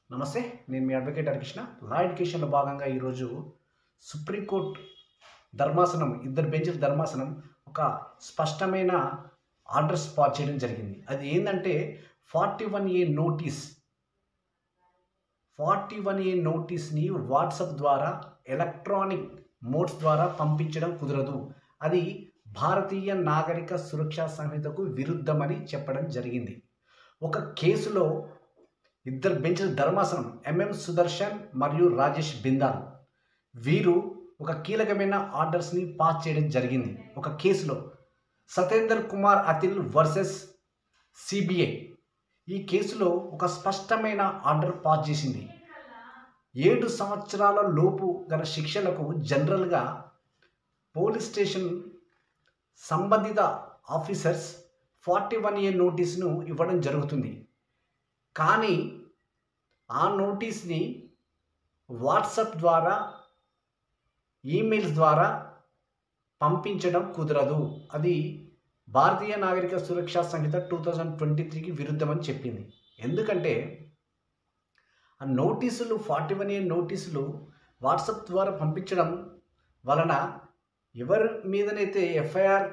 నమస్తే, నేను మీ అడ్వకేట్ హరికృష్ణ. లా ఎడ్యుకేషన్లో భాగంగా ఈరోజు సుప్రీంకోర్టు ధర్మాసనం, ఇద్దరు బెంచ్ల ధర్మాసనం ఒక స్పష్టమైన ఆర్డర్స్ పాస్ చేయడం జరిగింది. అది ఏంటంటే 41A నోటీస్ 41A నోటీస్ని వాట్సాప్ ద్వారా, ఎలక్ట్రానిక్ మోడ్స్ ద్వారా పంపించడం కుదరదు. అది భారతీయ నాగరిక సురక్షా సంహితకు విరుద్ధమని చెప్పడం జరిగింది. ఒక కేసులో ఇద్దరు బెంచ్ల ధర్మాసనం ఎంఎం సుదర్శన్ మరియు రాజేష్ బిందాల్ వీరు ఒక కీలకమైన ఆర్డర్స్ని పాస్ చేయడం జరిగింది. ఒక కేసులో సతేందర్ కుమార్ అతిల్ వర్సెస్ సిబిఐ ఈ కేసులో ఒక స్పష్టమైన ఆర్డర్ పాస్ చేసింది. 7 సంవత్సరాల లోపు గల శిక్షలకు జనరల్గా పోలీస్ స్టేషన్ సంబంధిత ఆఫీసర్స్ 41A నోటీస్ను ఇవ్వడం జరుగుతుంది. కానీ ఆ నోటీస్ని వాట్సాప్ ద్వారా, ఈమెయిల్స్ ద్వారా పంపించడం కుదరదు. అది భారతీయ నాగరిక సురక్షా సంహిత 2023కి విరుద్ధమని చెప్పింది. ఎందుకంటే ఆ నోటీసులు 41A నోటీసులు వాట్సాప్ ద్వారా పంపించడం వలన ఎవరి మీదనైతే ఎఫ్ఐఆర్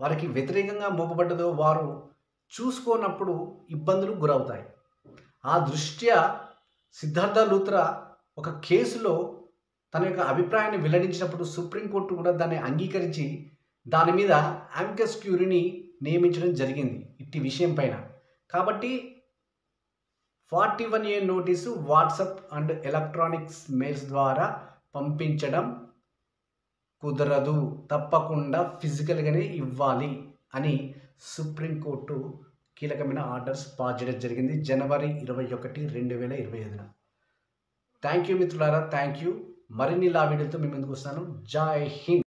వారికి వ్యతిరేకంగా మోపబడ్డదో వారు చూసుకోనప్పుడు ఇబ్బందులు గురవుతాయి. ఆ దృష్ట్యా సిద్ధార్థ లూత్రా ఒక కేసులో తన యొక్క అభిప్రాయాన్ని వెల్లడించినప్పుడు సుప్రీంకోర్టు కూడా దాన్ని అంగీకరించి దాని మీద అమికస్ క్యూరీని నియమించడం జరిగింది ఇట్టి విషయం పైన. కాబట్టి 41A notice WhatsApp and electronics mails ద్వారా పంపించడం కుదరదు, తప్పకుండా ఫిజికల్గానే ఇవ్వాలి అని సుప్రీంకోర్టు కీలకమైన ఆర్డర్స్ పాస్ చేయడం జరిగింది జనవరి 21, 2025. థ్యాంక్ యూ మిత్రులారా, థ్యాంక్ యూ. మరిన్ని లా వీడియోలతో మీ ముందుకు వస్తాను. జై హింద్.